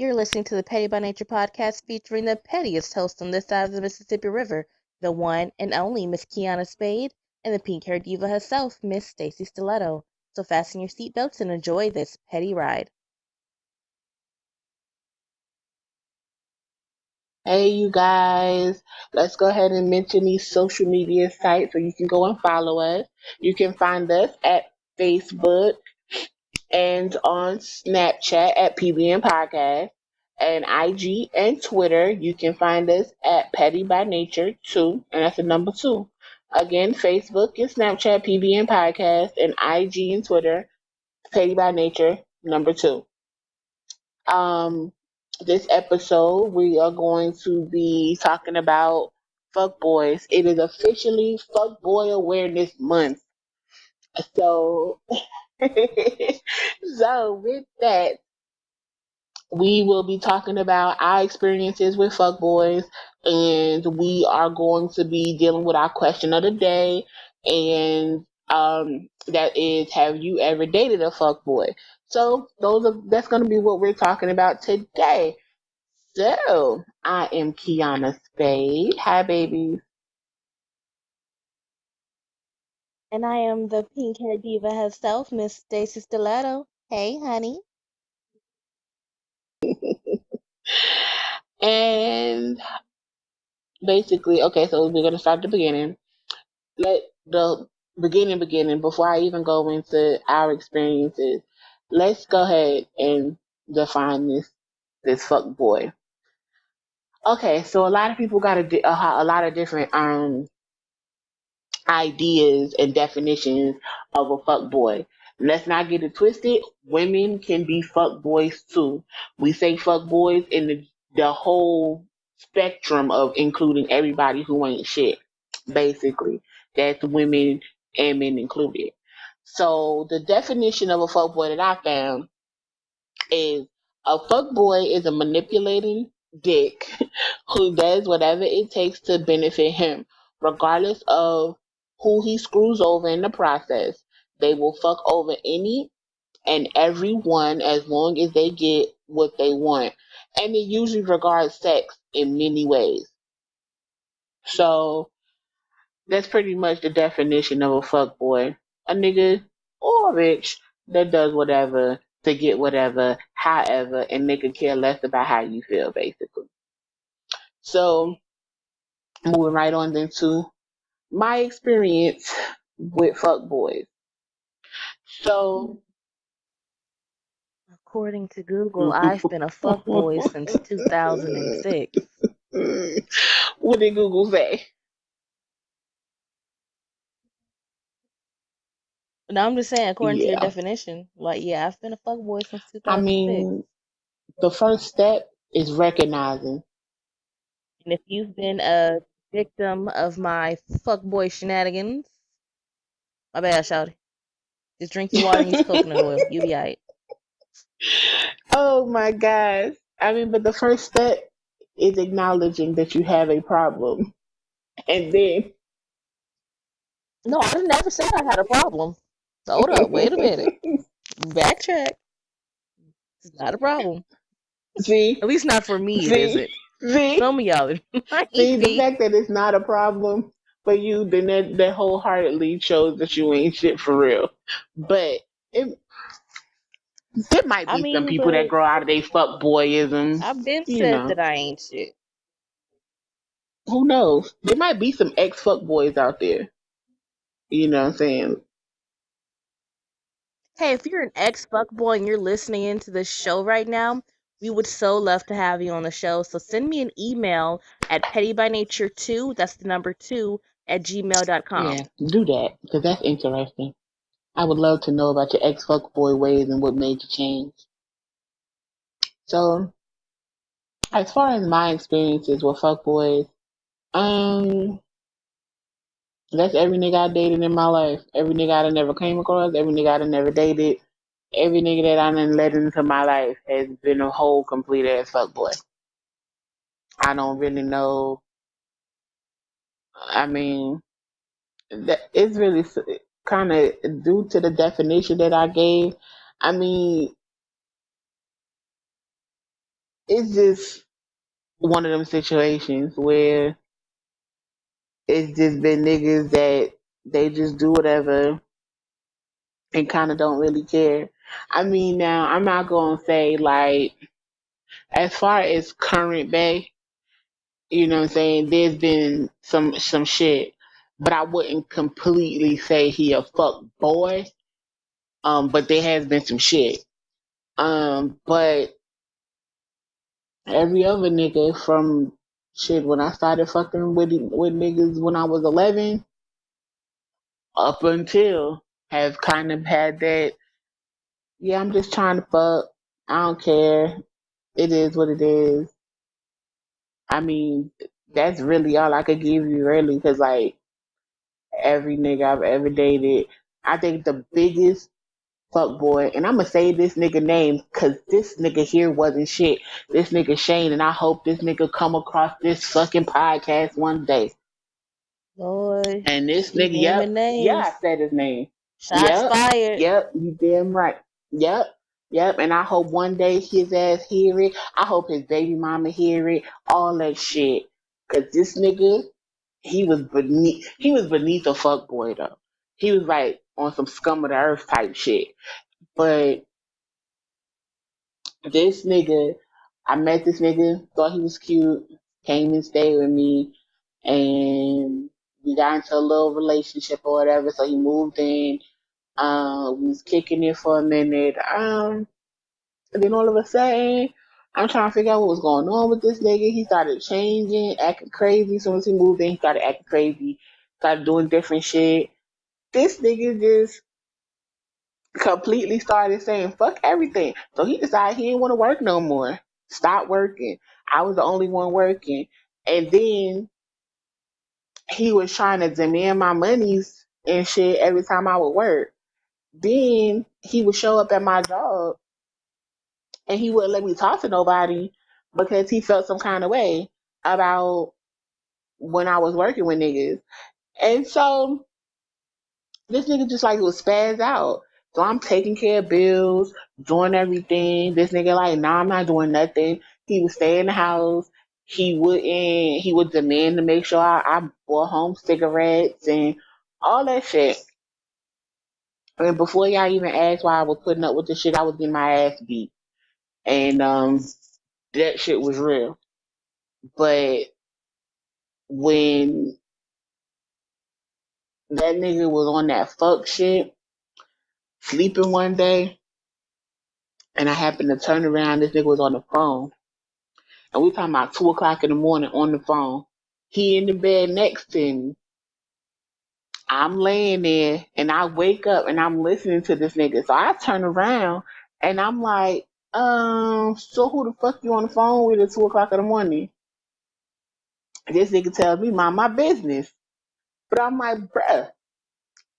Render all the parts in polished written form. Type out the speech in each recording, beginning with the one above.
You're listening to the Petty by Nature podcast featuring the pettiest host on this side of the Mississippi River, the one and only Miss Keyona Spade, and the pink haired diva herself, Miss Stacie Stiletto. So fasten your seatbelts and enjoy this petty ride. Hey, you guys, let's go ahead and mention these social media sites so you can go and follow us. You can find us at Facebook and on Snapchat at PBN Podcast and IG and Twitter. You can find us at Petty by Nature 2, and that's the number 2. Again, Facebook and Snapchat PBN Podcast and IG and Twitter Petty by Nature number 2. Um, this episode, we are going to be talking about fuck boys. It is officially Fuck Boy Awareness Month. So, so with that, we will be talking about our experiences with fuck boys, and we are going to be dealing with our question of the day, and that is, have you ever dated a fuck boy? So that's going to be what we're talking about today. So, I am Keyona Spade. Hi, babies. And I am the pink haired diva herself, Miss Stacie Stiletto. Hey, honey. And basically, okay, so we're going to start at the beginning. Let the beginning, before I even go into our experiences, let's go ahead and define this fuck boy. Okay, so a lot of people got a lot of different ideas and definitions of a fuck boy. Let's not get it twisted. Women can be fuck boys too. We say fuck boys in the whole spectrum of including everybody who ain't shit. Basically, that's women and men included. So the definition of a fuck boy that I found is a fuck boy is a manipulating dick who does whatever it takes to benefit him, regardless of who he screws over in the process. They will fuck over any and everyone as long as they get what they want. And it usually regards sex in many ways. So that's pretty much the definition of a fuck boy. A nigga or a bitch that does whatever to get whatever, however, and they could care less about how you feel, basically. So moving right on into my experience with fuck boys. So According to Google, I've been a fuckboy since 2006. what did Google say? No, I'm just saying, according to your Yeah. definition, like, yeah, I've been a fuckboy since I 2006. mean, the first step is recognizing. And if you've been a victim of my fuckboy shenanigans, my bad, Shouty. Just drink your water and use coconut oil. You'll be alright. Oh my gosh. I mean, but the first step is acknowledging that you have a problem. And then No, I never said I had a problem. Hold up, wait a minute. Backtrack. It's not a problem. see, At least not for me, it see, isn't. see, Some of y'all it see, might the be. fact that it's not a problem for you, then that wholeheartedly shows that you ain't shit for real. But it, there might I be some mean, people that but grow out of their fuck boyisms, I've been you said know. that I ain't shit. Who knows? There might be some ex fuck boys out there. You know what I'm saying? Hey, if you're an ex fuckboy and you're listening into this show right now, we would so love to have you on the show. So send me an email at pettybynature2, that's the number 2, at gmail.com. Yeah, do that because that's interesting. I would love to know about your ex fuck boy ways and what made you change. So, as far as my experiences with fuck boys, um, that's every nigga I dated in my life. Every nigga I done never came across, every nigga I done never dated, every nigga that I done let into my life has been a whole complete ass fuck boy. I don't really know. I mean, it's really kind of due to the definition that I gave. I mean, it's just one of them situations where it's just been niggas that they just do whatever and kind of don't really care. I mean, now I'm not gonna say like as far as current Bay, you know what I'm saying? There's been some shit, but I wouldn't completely say he a fuck boy. But there has been some shit. But every other nigga from shit when I started fucking with niggas when I was 11 up until have kind of had that. Yeah, I'm just trying to fuck. I don't care. It is what it is. I mean, that's really all I could give you, really, because like every nigga I've ever dated, I think the biggest fuck boy, and I'm gonna say this nigga name because this nigga here wasn't shit. This nigga Shane, and I hope this nigga come across this fucking podcast one day. Lord, And this keep nigga, yep, naming yeah, names. I said his name. Shots Yep, fired. yep, you damn right. Yep, yep, and I hope one day his ass hear it. I hope his baby mama hear it. All that shit. Cause this nigga, he was beneath a fuck boy though. He was like on some scum of the earth type shit. But this nigga, I met this nigga, thought he was cute, came and stayed with me, and we got into a little relationship or whatever. So he moved in. We was kicking it for a minute. And then all of a sudden, I'm trying to figure out what was going on with this nigga. He started changing, acting crazy. As soon as he moved in, he started acting crazy, started doing different shit. This nigga just completely started saying fuck everything. So he decided he didn't want to work no more. Stop working. I was the only one working. And then he was trying to demand my monies and shit every time I would work. Then he would show up at my job and he wouldn't let me talk to nobody because he felt some kind of way about when I was working with niggas. And so this nigga just like was spazzed out. So I'm taking care of bills, doing everything. This nigga like, nah, I'm not doing nothing. He would stay in the house. He would demand to make sure I brought home cigarettes and all that shit. And before y'all even asked why I was putting up with this shit, I was getting my ass beat. And that shit was real. But when that nigga was on that fuck shit, sleeping one day, and I happened to turn around, this nigga was on the phone. And we talking about 2 o'clock in the morning on the phone. He in the bed next to me. I'm laying there and I wake up and I'm listening to this nigga. So I turn around and I'm like, so who the fuck you on the phone with at 2 o'clock in the morning? This nigga tells me mind my business. But I'm like, bruh,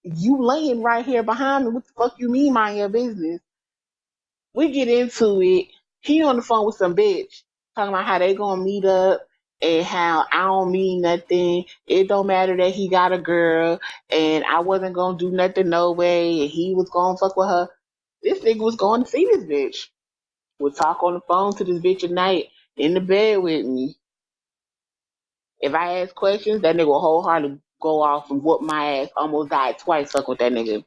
you laying right here behind me. What the fuck you mean mind your business? We get into it. He on the phone with some bitch talking about how they gonna meet up and how I don't mean nothing. It don't matter that he got a girl and I wasn't gonna do nothing no way and he was gonna fuck with her. This nigga was going to see this bitch. Would talk on the phone to this bitch at night in the bed with me. If I ask questions, that nigga will wholeheartedly go off and whoop my ass. Almost died twice fuck with that nigga.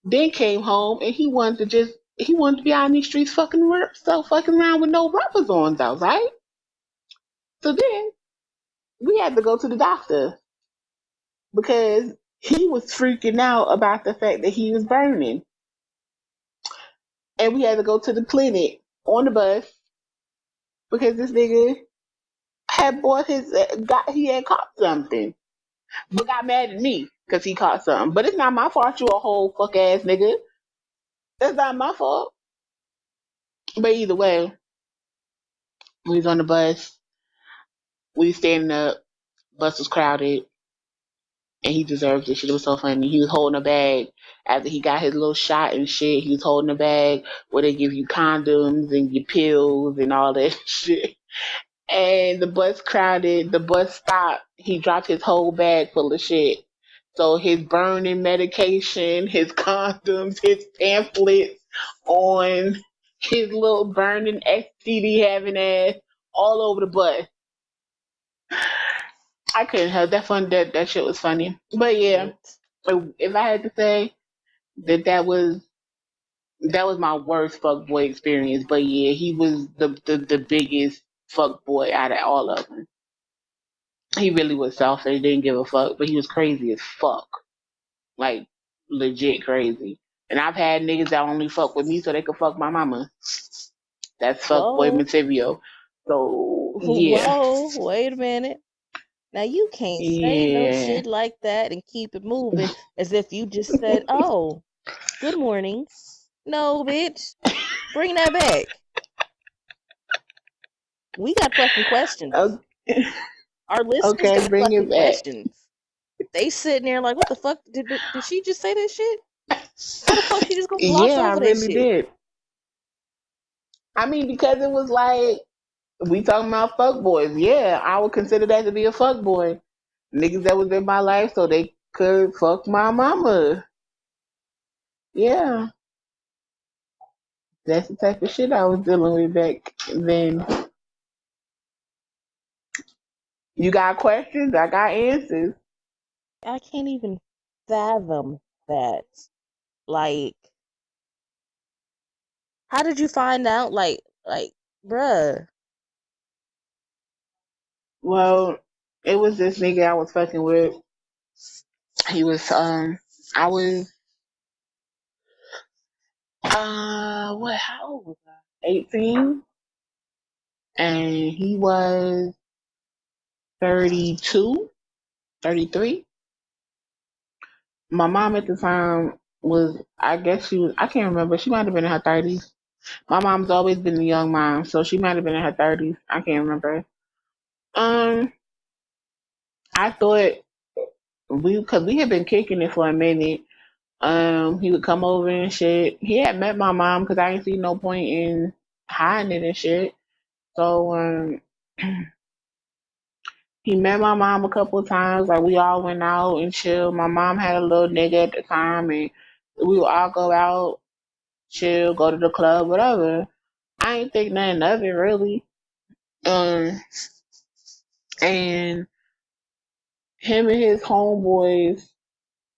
Then came home and he wanted to be out in these streets fucking around with no rubbers on though, right? So then we had to go to the doctor because he was freaking out about the fact that he was burning. And we had to go to the clinic on the bus because this nigga had bought he had caught something. But got mad at me because he caught something. But it's not my fault you a whole fuck ass nigga. That's not my fault. But either way, we was on the bus. We standing up. Bus was crowded. And he deserved it. Shit, it was so funny. He was holding a bag after he got his little shot and shit. He was holding a bag where they give you condoms and your pills and all that shit. And the bus crowded. The bus stopped. He dropped his whole bag full of shit. So his burning medication, his condoms, his pamphlets on his little burning STD having ass all over the bus. I couldn't help that fun. That shit was funny. But yeah, Shit. if I had to say that was my worst fuckboy experience. But yeah, he was the biggest fuckboy out of all of them. He really was selfish. Didn't give a fuck, but he was crazy as fuck. Like legit crazy. And I've had niggas that only fuck with me so they could fuck my mama. That's fuckboy Whoa. material. So yeah, Whoa. Wait a minute. Now you can't say no yeah. shit like that and keep it moving as if you just said, "Oh, good morning." No, bitch. Bring that back. We got fucking questions. Okay, Our listeners okay, got bring fucking it back. questions. They sitting there like, what the fuck? Did she just say that shit? How the fuck she just gonna gloss Yeah, I over that really shit? did. I mean, because it was like we talking about fuck boys. Yeah, I would consider that to be a fuck boy. Niggas that was in my life so they could fuck my mama. Yeah, that's the type of shit I was dealing with back then. You got questions? I got answers. I can't even fathom that. Like, how did you find out? Bruh. Well, it was this nigga I was fucking with. He was I was what, how old was I? 18, and he was 32, 33. My mom at the time was, I guess she was, I can't remember. She might have been in her 30s. My mom's always been a young mom, so she might have been in her 30s. I can't remember. Um, I thought cause we had been kicking it for a minute. He would come over and shit. He had met my mom because I didn't see no point in hiding it and shit. So, he met my mom a couple of times. Like we all went out and chill. My mom had a little nigga at the time, and we would all go out, chill, go to the club, whatever. I ain't think nothing of it really. Um, and him and his homeboys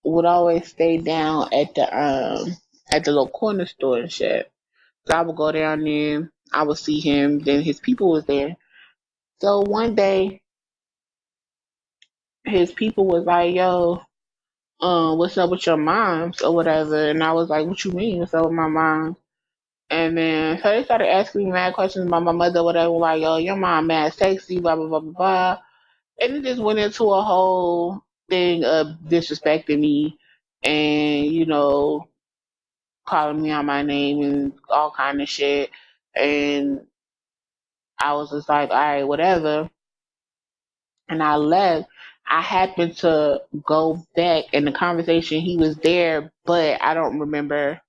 would always stay down at the little corner store and shit. So I would go down there. I would see him. Then his people was there. So one day, his people was like, "Yo, what's up with your moms or whatever?" And I was like, "What you mean? What's up with my mom?" And then so they started asking me mad questions about my mother, whatever, like, "Yo, your mom mad sexy, blah blah blah blah blah." And it just went into a whole thing of disrespecting me, and calling me out my name and all kind of shit. And I was just like, all right, whatever. And I left. I happened to go back in the conversation. He was there, but I don't remember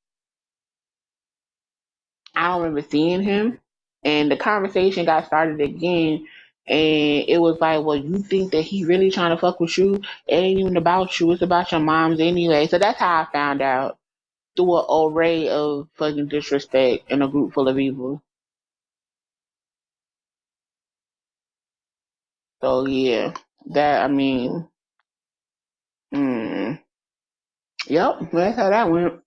seeing him. And the conversation got started again. And it was like, well, you think that he really trying to fuck with you? It ain't even about you. It's about your moms anyway. So that's how I found out, through an array of fucking disrespect in a group full of people. So yeah, that, I mean, mm, yep, that's how that went.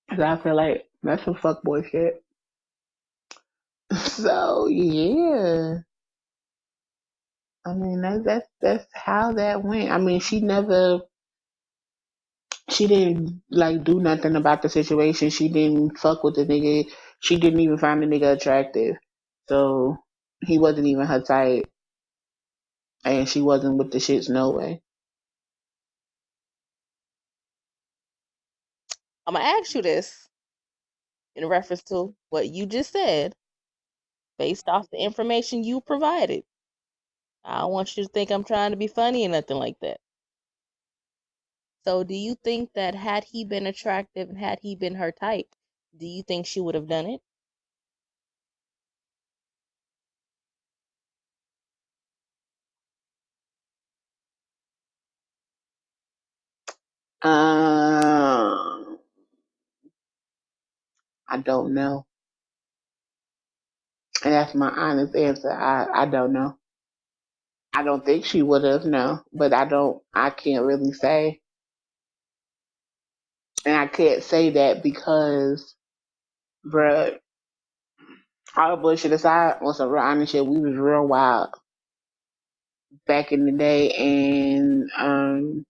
'Cause I feel like that's some fuckboy shit. So yeah, I mean that's how that went. I mean, she didn't like do nothing about the situation. She didn't fuck with the nigga. She didn't even find the nigga attractive. So he wasn't even her type, and she wasn't with the shits no way. I'm gonna ask you this in reference to what you just said, based off the information you provided. I don't want you to think I'm trying to be funny or nothing like that. So, do you think that had he been attractive and had he been her type, do you think she would have done it? Um, I don't know. And that's my honest answer. I don't know. I don't think she would have, no. But I can't really say. And I can't say that because, bruh, all bullshit aside, on some real honest shit, we was real wild back in the day, and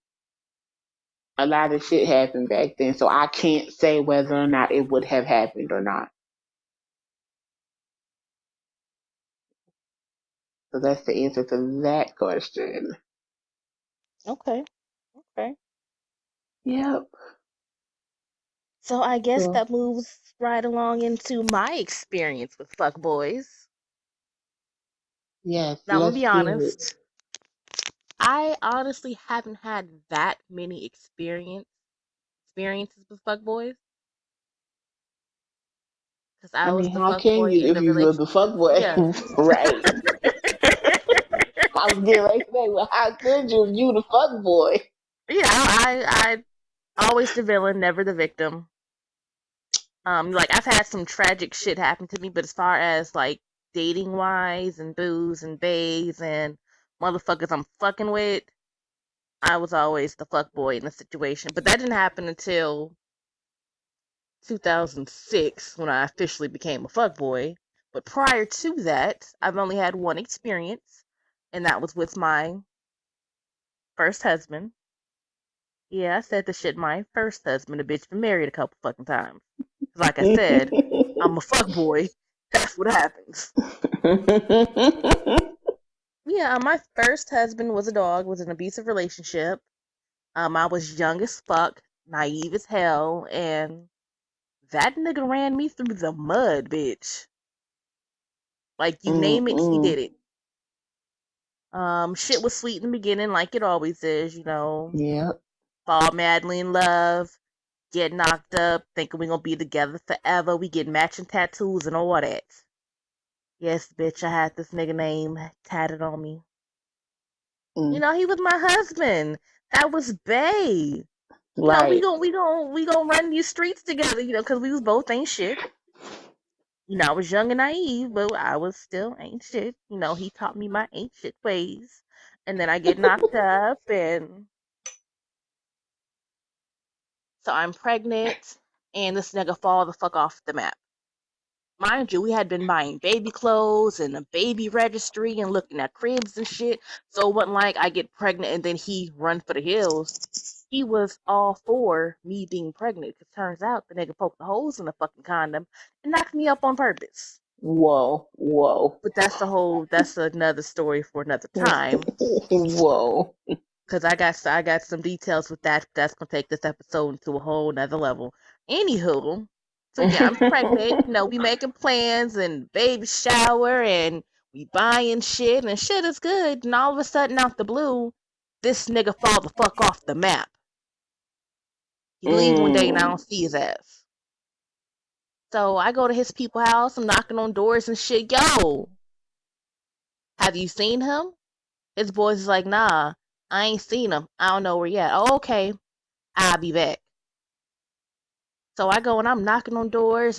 a lot of shit happened back then. So I can't say whether or not it would have happened or not. So that's the answer to that question. Okay. Okay. Yep. So I guess So that moves right along into my experience with fuckboys. yes, Now I'm gonna let's be get it. honest. I honestly haven't had that many experiences with fuckboys because I I was mean, the how can fuckboy you in if the you were the relationship. fuckboy? Yeah. Right. I was getting ready to say, well, how could you if you the fuckboy? I always the villain, never the victim. Like I've had some tragic shit happen to me, but as far as like dating wise and booze and bays and motherfuckers I'm fucking with, I was always the fuck boy in the situation. But that didn't happen until 2006 when I officially became a fuck boy. But prior to that, I've only had one experience, and that was with my first husband. Yeah, I said the shit. My first husband, a bitch, been married a couple fucking times. Like I said, I'm a fuck boy. That's what happens. Yeah, my first husband was a dog, was an abusive relationship. I was young as fuck, naive as hell, and that nigga ran me through the mud, bitch. Like you name it, he did Mm-mm. it. Shit was sweet in the beginning, like it always is, you know. Yep. Fall madly in love, get knocked up, thinking we gonna be together forever. We get matching tattoos and all that. Yes, bitch, I had this nigga name tatted on me. You Mm. know, he was my husband. That was Bay. You know, Right. we gon' run these streets together. You know, because we was both ain't shit. You know, I was young and naive, but I was still ain't shit. You know, he taught me my ain't shit ways, and then I get knocked up, and so I'm pregnant, and this nigga fall the fuck off the map. Mind you, we had been buying baby clothes and a baby registry and looking at cribs and shit. So it wasn't like I get pregnant and then he run for the hills. He was all for me being pregnant. Cause turns out the nigga poked the holes in the fucking condom and knocked me up on purpose. Whoa. Whoa. But that's another story for another time. Whoa. Cause I got some details with that. That's gonna take this episode to a whole nother level. Anywho, so yeah, I'm pregnant. You know, we making plans and baby shower and we buying shit and shit is good. And all of a sudden, out the blue, this nigga fall the fuck off the map. He leave one day and I Mm. don't see his ass. So I go to his people house. I'm knocking on doors and shit. Yo, have you seen him? His boys is like, nah, I ain't seen him. I don't know where he at. Oh, okay, I'll be back. So I go and I'm knocking on doors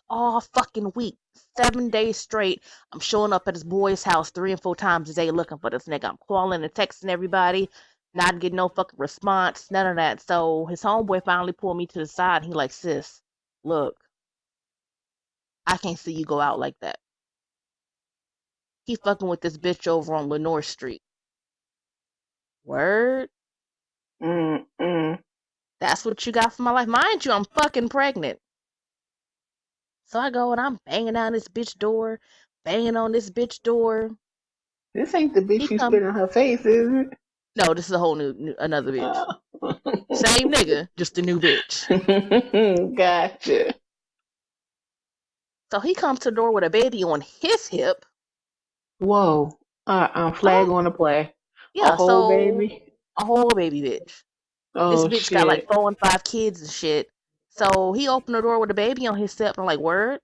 all fucking week. 7 days straight. I'm showing up at his boy's house 3 and 4 times a day looking for this nigga. I'm calling and texting everybody, not getting no fucking response, none of that. So his homeboy finally pulled me to the side. And he like, sis, look, I can't see you go out like that. He fucking with this bitch over on Lenore Street. Word? Mm. That's what you got for my life. Mind you, I'm fucking pregnant. So I go and I'm banging on this bitch door, banging on this bitch door. This ain't the He bitch you come. spit in her face, is No, this is a whole new another it? bitch. Same nigga, just a new bitch. Gotcha. So he comes to the door with a baby on his hip. Whoa. Flag Oh on the play. A yeah, whole so baby? a whole baby bitch. This Oh bitch got like shit. 4 and 5 kids and shit. So he opened the door with a baby on his hip. I'm like, word.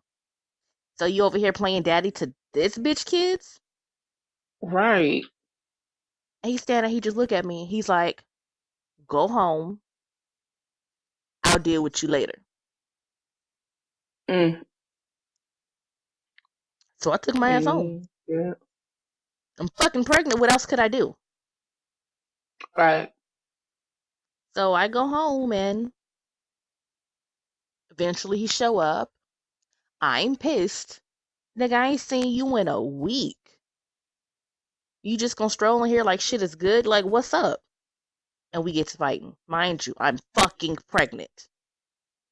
So you over here playing daddy to this bitch kids? Right. And he's standing. He just look at me. He's like, go home. I'll deal with you later. Mm. So I took my ass home. Yeah. I'm fucking pregnant. What else could I do? Right. So I go home and eventually he show up. I'm pissed. Nigga, I ain't seen you in a week. You just gonna stroll in here like shit is good? Like, what's up? And we get to fighting. Mind you, I'm fucking pregnant.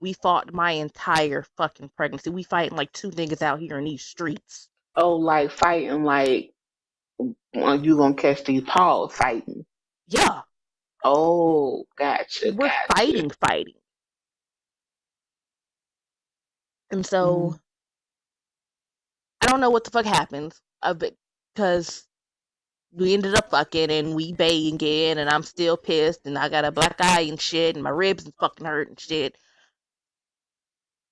We fought my entire fucking pregnancy. We fighting like two niggas out here in these streets. Oh, like fighting, like you gonna catch these paws fighting. Yeah, Oh, gotcha, we're gotcha. fighting. And so Mm. I don't know what the fuck happened. Because we ended up fucking and we banging and I'm still pissed and I got a black eye and shit and my ribs fucking hurt and shit.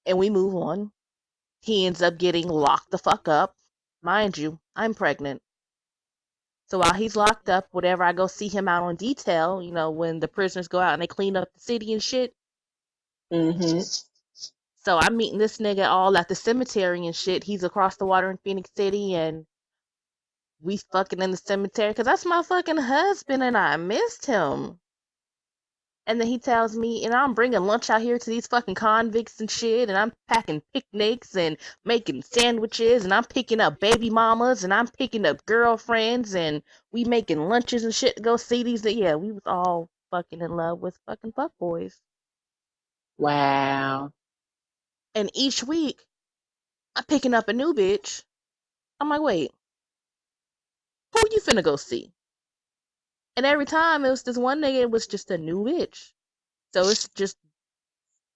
And we move on. He ends up getting locked the fuck up. Mind you, I'm pregnant. So while he's locked up, whatever, I go see him out on detail, when the prisoners go out and they clean up the city and shit. Mm-hmm. So I'm meeting this nigga all at the cemetery and shit. He's across the water in Phoenix City and we fucking in the cemetery because that's my fucking husband and I missed him. And then he tells me, and I'm bringing lunch out here to these fucking convicts and shit, and I'm packing picnics and making sandwiches, and I'm picking up baby mamas, and I'm picking up girlfriends, and we making lunches and shit to go see these. Yeah, we was all fucking in love with fucking fuckboys. Wow. And each week, I'm picking up a new bitch. I'm like, wait, who you finna go see? And every time it was this one nigga, it was just a new bitch. So it's just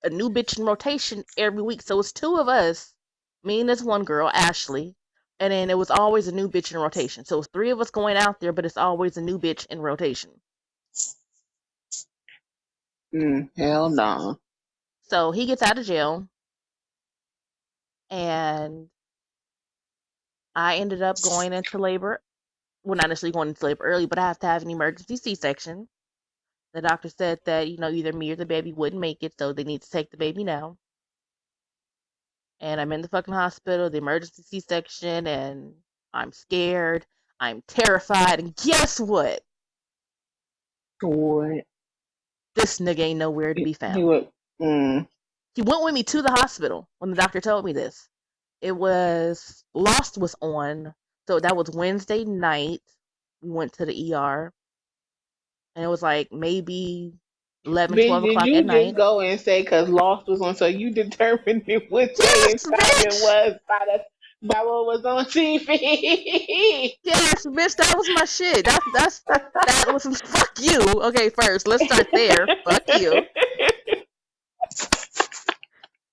a new bitch in rotation every week. So it's two of us, me and this one girl, Ashley, and then it was always a new bitch in rotation. So it's three of us going out there, but it's always a new bitch in rotation. Hell no. So he gets out of jail, and I ended up going into labor. Well, not necessarily going into labor early, but I have to have an emergency C-section. The doctor said that, either me or the baby wouldn't make it, so they need to take the baby now. And I'm in the fucking hospital, the emergency C-section, and I'm scared. I'm terrified. And guess what? What? This nigga ain't nowhere to be He found. would. Mm. He went with me to the hospital when the doctor told me this. It was Lost was on, so that was Wednesday night. We went to the ER, and it was like maybe 11, Bitch, 12 did o'clock at you just night. go and say because Lost was on, so you determined which day Yes, and time it bitch! was by what was on TV? Yes, bitch, that was my shit. That was fuck you. Okay, first, let's start there. Fuck you.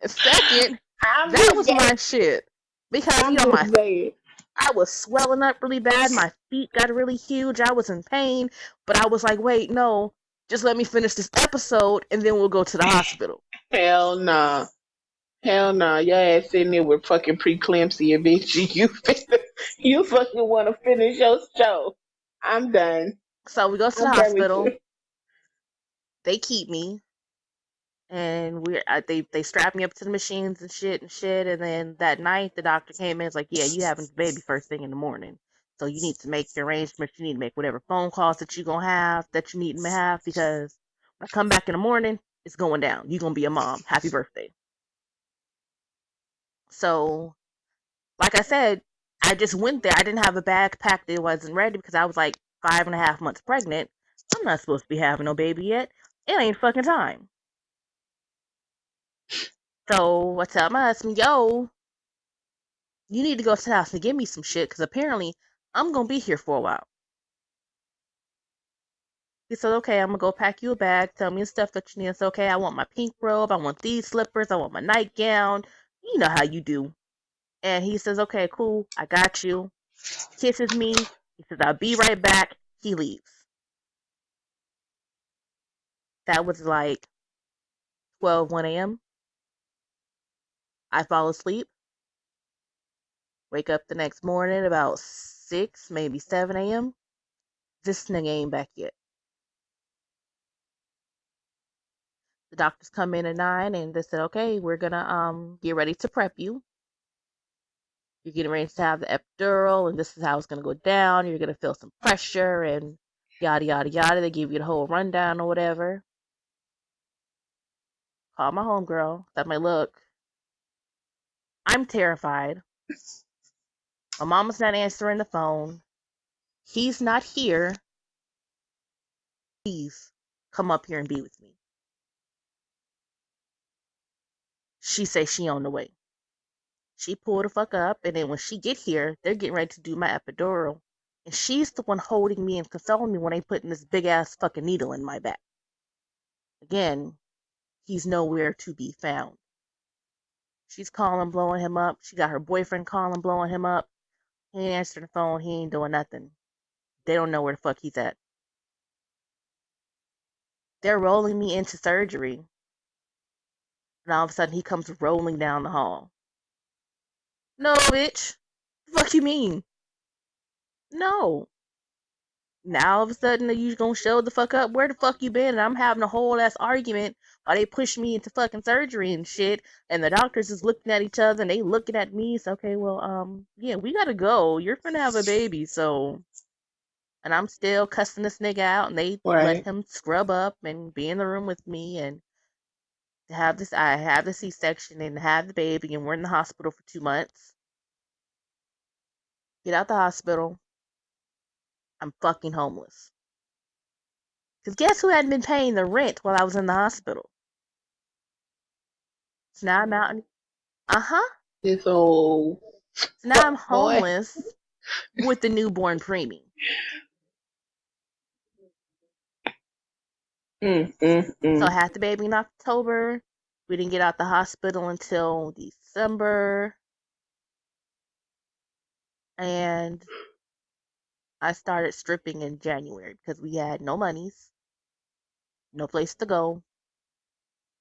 Second, I'm that just was my saying. shit. Because, I'm just saying. I was swelling up really bad. My feet got really huge. I was in pain. But I was like, wait, no. Just let me finish this episode and then we'll go to the hospital. Hell nah. Hell nah. Your ass sitting there with fucking preeclampsia, bitch. You fucking want to finish your show. I'm done. So we go to the I'm done with hospital. you. They keep me. And they strapped me up to the machines and shit. And then that night, the doctor came in and was like, yeah, you having the baby first thing in the morning. So you need to make your arrangements. You need to make whatever phone calls that you're going to have, that you need to have, because when I come back in the morning, it's going down. You're going to be a mom. Happy birthday. So, like I said, I just went there. I didn't have a bag packed. It wasn't ready because I was like 5.5 months pregnant. I'm not supposed to be having no baby yet. It ain't fucking time. So I tell my husband, yo, you need to go to the house and give me some shit because apparently I'm going to be here for a while. He said, okay, I'm going to go pack you a bag. Tell me the stuff that you need. I said, okay, I want my pink robe. I want these slippers. I want my nightgown. You know how you do. And he says, okay, cool. I got you. Kisses me. He says, I'll be right back. He leaves. That was like 1 a.m. I fall asleep. Wake up the next morning about 6, maybe 7 a.m. This nigga ain't back yet. The doctors come in at 9 and they said, okay, we're gonna get ready to prep you. you're getting ready to have the epidural, and this is how it's going to go down. You're going to feel some pressure and yada, yada, yada. They give you the whole rundown or whatever. Call my homegirl. That might look. I'm terrified. My mama's not answering the phone. He's not here. Please come up here and be with me. She say she on the way. She pulled the fuck up, and then when she get here, they're getting ready to do my epidural. And she's the one holding me and consoling me when they putting this big ass fucking needle in my back. Again, he's nowhere to be found. She's calling, blowing him up. She got her boyfriend calling, blowing him up. He ain't answering the phone. He ain't doing nothing. They don't know where the fuck he's at. They're rolling me into surgery. And all of a sudden, he comes rolling down the hall. No, bitch. The fuck you mean? No. Now all of a sudden you gonna show the fuck up? Where the fuck you been? And I'm having a whole ass argument while they push me into fucking surgery and shit. And the doctors is looking at each other and they looking at me. So okay, well, yeah, we gotta go. You're gonna have a baby, so. And I'm still cussing this nigga out, and they let Right. him scrub up and be in the room with me and have this. I have the C-section and have the baby, and we're in the hospital for 2 months. Get out the hospital. I'm fucking homeless. Because guess who hadn't been paying the rent while I was in the hospital? So now I'm out. Uh-huh. This old So now I'm fuck boy. homeless with the newborn preemie. So I had the baby in October. We didn't get out the hospital until December. And I started stripping in January because we had no monies, no place to go,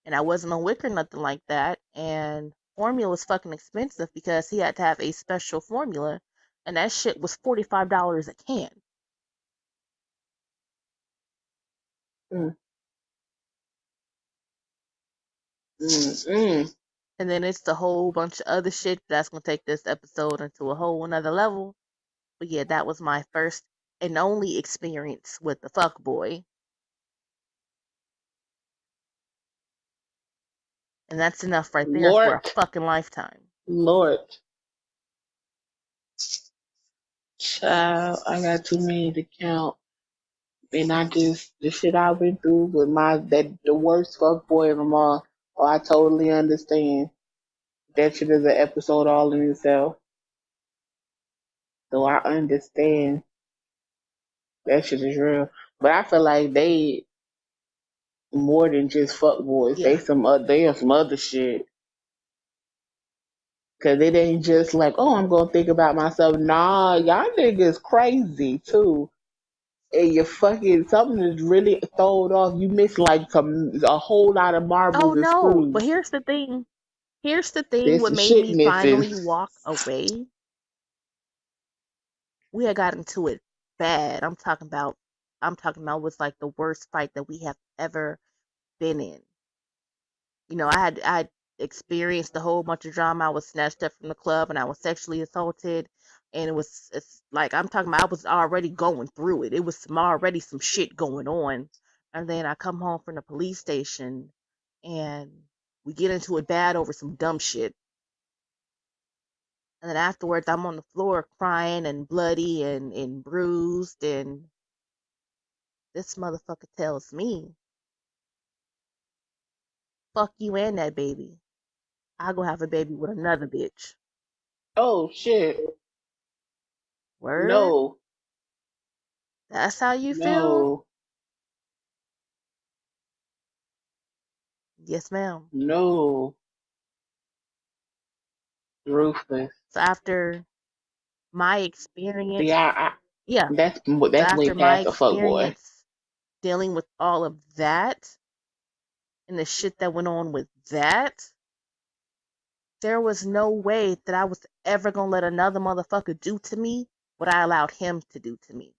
and I wasn't on WIC or nothing like that. And formula was fucking expensive because he had to have a special formula, and that shit was $45 a can. Mm. Mm. And then it's a whole bunch of other shit that's gonna take this episode into a whole another level. But yeah, that was my first and only experience with the fuck boy. And that's enough right there for a Lord, fucking lifetime. Lord, child, I got too many to count. And I just the shit I've been through with the worst fuck boy of them all. Oh, I totally understand. That shit is an episode all in itself. So I understand that shit is real. But I feel like they more than just fuck boys. Yeah. They are some other shit. Cause it ain't just like, oh, I'm gonna think about myself. Nah, y'all niggas crazy too. And you fucking something is really thrown off. You miss like a whole lot of Oh marbles and no, but screws. here's the thing. Here's the thing. There's What some made shit me missing. finally walk away? We had got into it bad. I'm talking about was like the worst fight that we have ever been in. I had experienced a whole bunch of drama. I was snatched up from the club and I was sexually assaulted, and it's like I'm talking about I was already going through it. It was already some shit going on, and then I come home from the police station, and we get into it bad over some dumb shit. And then afterwards, I'm on the floor crying and bloody and bruised, and this motherfucker tells me, "Fuck you and that baby. I go have a baby with another bitch." Oh shit. Word? No. That's how you feel? No. Yes, ma'am. No. Ruthless. So after my See, experience, yeah. So that's way after my past a fuck boy. experience dealing with all of that and the shit that went on with that, there was no way that I was ever gonna let another motherfucker do to me what I allowed him to do to me.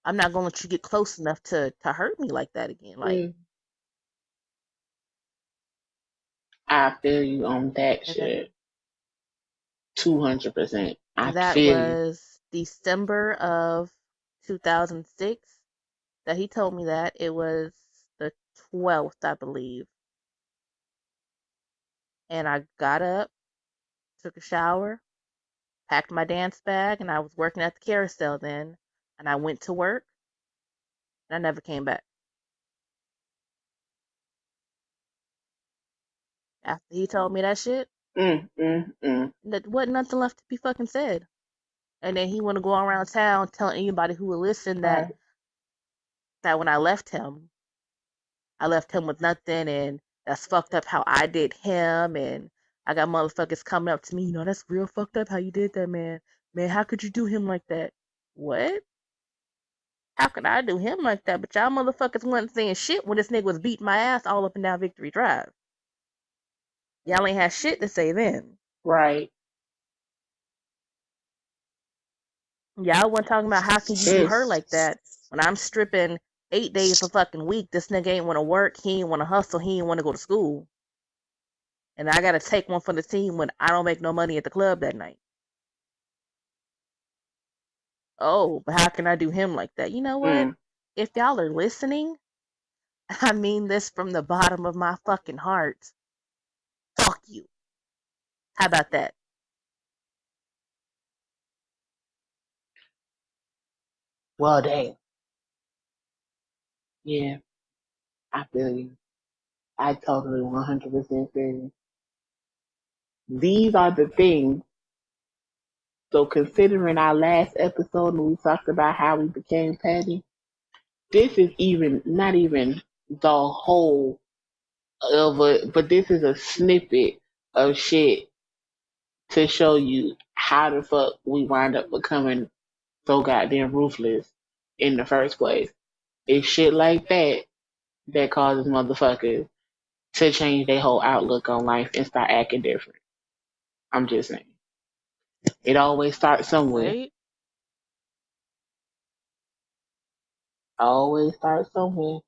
I'm not gonna let you get close enough to hurt me like that again. Like, Mm. I feel you on that okay. shit. 200%. I That feel you. was December of 2006 that he told me that. It was the 12th, I believe. And I got up, took a shower, packed my dance bag, and I was working at the carousel then. And I went to work, and I never came back. After he told me that shit, there wasn't nothing left to be fucking said. And then he want to go around town telling anybody who would listen that Right. when I left him with nothing, and that's fucked up how I did him, and I got motherfuckers coming up to me, that's real fucked up how you did that, man. Man, how could you do him like that? What? How could I do him like that? But y'all motherfuckers wasn't saying shit when this nigga was beating my ass all up and down Victory Drive. Y'all ain't had shit to say then. Right. Y'all wasn't talking about how can you do her like that when I'm stripping 8 days a fucking week. This nigga ain't want to work. He ain't want to hustle. He ain't want to go to school. And I got to take one for the team when I don't make no money at the club that night. Oh, but how can I do him like that? You know what? If y'all are listening, I mean this from the bottom of my fucking heart. Fuck you. How about that? Well, damn. Yeah, I feel you. I totally 100% feel you. These are the things. So, considering our last episode and we talked about how we became petty, this is even not even the whole of it, but this is a snippet of shit to show you how the fuck we wind up becoming so goddamn ruthless in the first place. It's shit like that that causes motherfuckers to change their whole outlook on life and start acting different. I'm just saying. It always starts somewhere. Right? Always starts somewhere.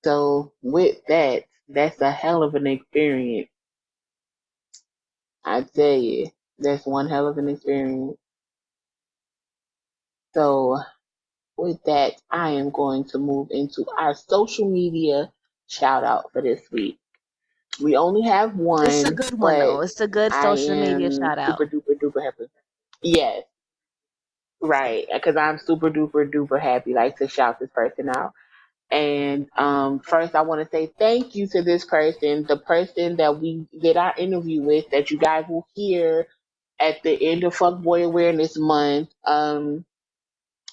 So with that, that's a hell of an experience. I tell you, that's one hell of an experience. So with that, I am going to move into our social media shout out for this week. We only have It's a one, good one, though. but It's a good I social media am shout out. super duper duper happy. Yes, right, because I'm super duper duper happy, like to shout this person out. And first, I want to say thank you to this person, the person that we did our interview with, that you guys will hear at the end of Fuckboy Awareness Month.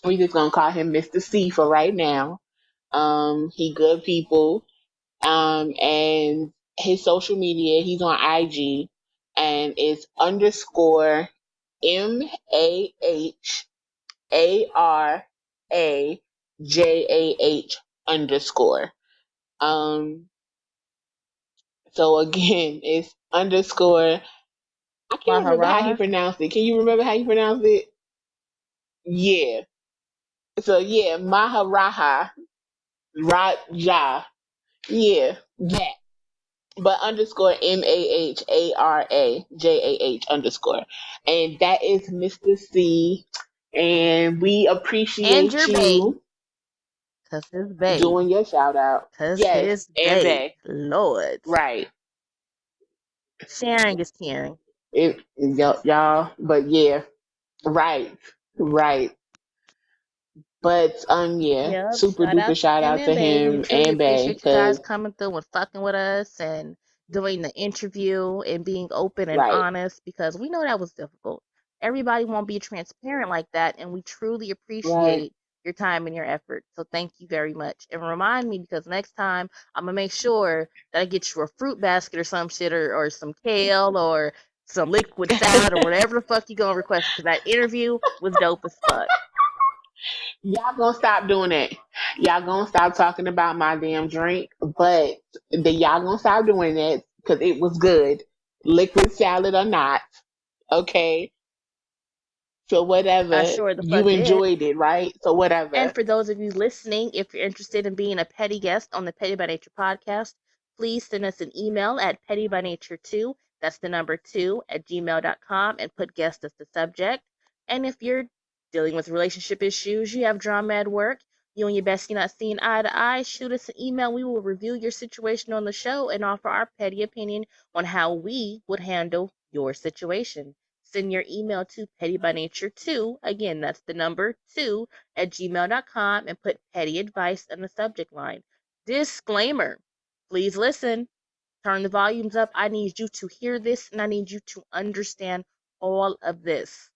We just gonna call him Mr. C for right now. He good people. And his social media, he's on IG, and it's underscore MAHARAJAH underscore. Um, so again, it's underscore. I can't remember how he Maharaja. pronounced it. Can you remember how you pronounced it? Yeah. So yeah, Maharaja Raja. Yeah, that. But underscore MAHARAJAH underscore. And that is Mr. C. And we And appreciate your bae. you Cause his bae. doing your shout out. Cause Yes, his and bae. back. Lord. Right. Sharing is caring. Y'all, but yeah, right, right. But yeah, Yep. super Shout duper out to shout him out to and Bae. We him truly and Bay, appreciate you guys cause coming through and fucking with us and doing the interview and being open and right, honest because we know that was difficult. Everybody won't be transparent like that, and we truly right. appreciate your time and your effort. So thank you very much. And remind me because next time I'm gonna make sure that I get you a fruit basket or some shit or some kale or some liquid salad or whatever the fuck you gonna request because that interview was dope as fuck. Y'all gonna stop doing that. Y'all gonna stop talking about my damn drink, but y'all gonna stop doing that because it was good, liquid salad or not. Okay, so I whatever, sure the you fuck did. enjoyed it, right? So And whatever. for those of you listening, if you're interested in being a petty guest on the Petty by Nature podcast, please send us an email at pettybynature2, That's the number 2 at gmail.com and put guest as the subject. And if you're dealing with relationship issues, you have drama at work, you and your bestie not seeing eye to eye, shoot us an email. We will review your situation on the show and offer our petty opinion on how we would handle your situation. Send your email to pettybynature2. Again, that's the number 2 at gmail.com and put petty advice in the subject line. Disclaimer. Please listen. Turn the volumes up. I need you to hear this and I need you to understand all of this.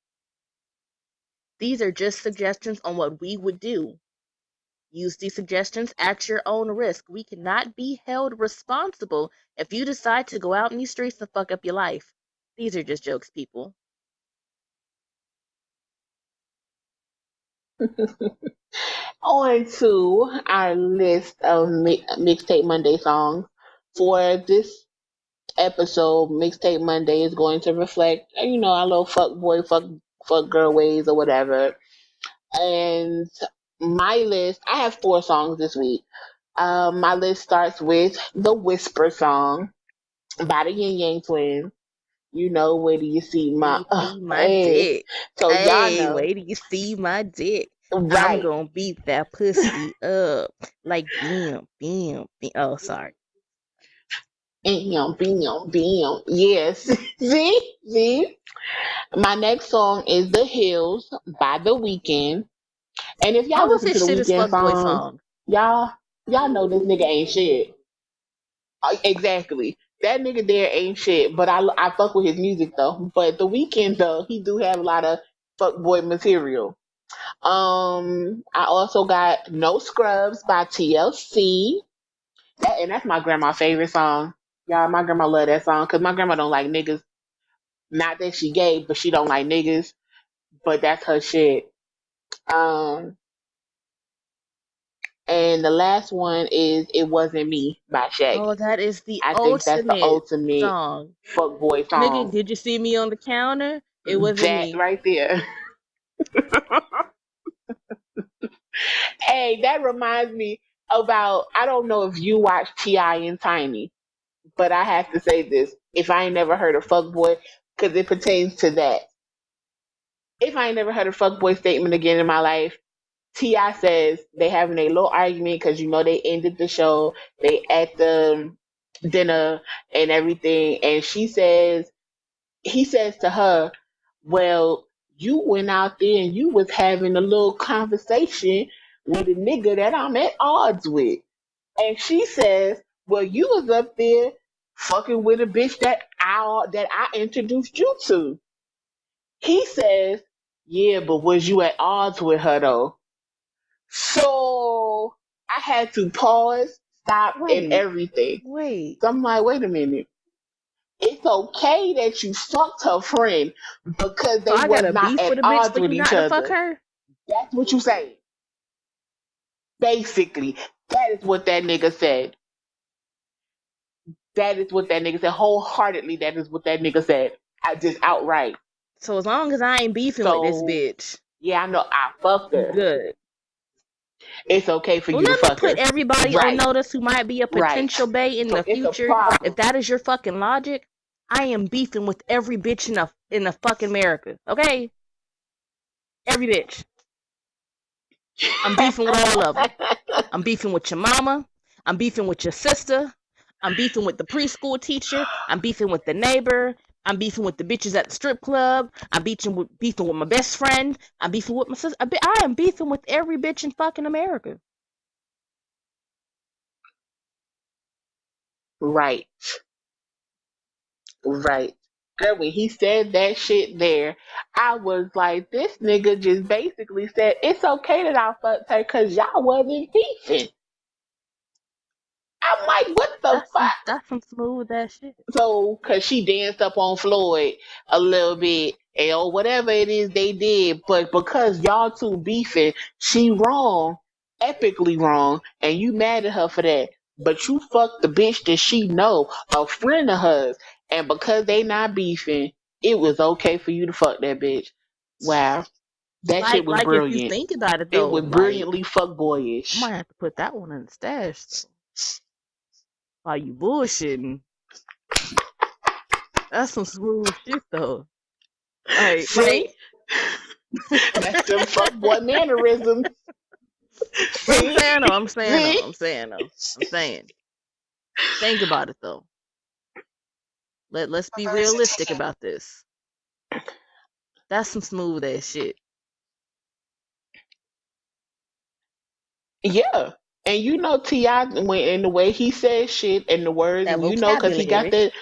These are just suggestions on what we would do. Use these suggestions at your own risk. We cannot be held responsible if you decide to go out in these streets and fuck up your life. These are just jokes, people. On to our list of Mixtape Monday songs. For this episode, Mixtape Monday is going to reflect, our little fuck boy, fuck girl ways or whatever. And my list, I have 4 songs this week. My list starts with the Whisper song by the Yin Yang Twins. Where do you see Do my you see my hey? dick? So y'all Hey, know, wait till you see my dick. I'm right? gonna beat that pussy up like bam, bam, bam. Oh, sorry. Bam, bam, bam. Yes. See. My next song is "The Hills" by The Weeknd. And if y'all How is listen to his The shit his Weeknd fuckboy songs, song? y'all y'all know this nigga ain't shit. Exactly. That nigga there ain't shit, but I fuck with his music though. But The Weeknd though, he do have a lot of fuckboy material. I also got "No Scrubs" by TLC. That's my grandma's favorite song. Y'all, my grandma love that song because my grandma don't like niggas. Not that she gay, but she don't like niggas. But that's her shit. Um, and the last one is "It Wasn't Me" by Oh, Shaggy. that is the I think that's the ultimate ultimate song. fuckboy Nigga, song. did you see me on the counter? It wasn't That me. right there. Hey, that reminds me about, I don't know if you watch T.I. and Tiny, but I have to say this. If I ain't never heard of fuckboy, because it pertains to that. If I ain't never heard a fuckboy statement again in my life, T.I. says they having a little argument because they ended the show. They at the dinner and everything, and he says to her, "Well, you went out there and you was having a little conversation with a nigga that I'm at odds with." And she says, "Well, you was up there fucking with a bitch that I introduced you to." He says, "Yeah, but was you at odds with her though?" So I had to pause, stop, and Wait, everything. wait. So I'm like, wait a minute. It's okay that you fucked her friend because So they I was gotta not beef at with a bitch odds for with you each not to fuck other. her? That's what you say. Basically, that is what that nigga said. That is what that nigga said. Wholeheartedly, that is what that nigga said. Just outright. So as long as I ain't beefing with this So, bitch, yeah, I know I fucked you her. good. It's okay for Well, you to let me fuck put her. everybody on Right, notice who might be a right. potential bae in So the it's a future. If problem. that is your fucking logic, I am beefing with every bitch in the fucking America. Okay? Every bitch. I'm beefing with all of them. I'm beefing with your mama. I'm beefing with your sister. I'm beefing with the preschool teacher. I'm beefing with the neighbor. I'm beefing with the bitches at the strip club. I'm beefing with my best friend. I'm beefing with my sister. I am beefing with every bitch in fucking America. Right, right. Girl, when he said that shit there, I was like, this nigga just basically said, it's okay that I fucked her because y'all wasn't beefing. I'm like, what the fuck? That's some smooth ass shit. So, cause she danced up on Floyd a little bit, and or whatever it is they did, but because y'all two beefing, she wrong, epically wrong, and you mad at her for that. But you fucked the bitch that she know, a friend of hers, and because they not beefing, it was okay for you to fuck that bitch. Wow, that shit was Like if you brilliant. think about it It though, was like brilliantly fuck I boyish. might have to put that one in the stash though. While you bullshitting. That's some smooth shit though. Like, See? That's them fuckboy mannerisms. but I'm See? saying though, I'm saying though, See? I'm saying though, I'm saying. Think about it though. Let's be realistic about this. That's some smooth ass shit. Yeah. And you know T.I. when in the way he says shit and the words, That and you know, because he got vocabulary.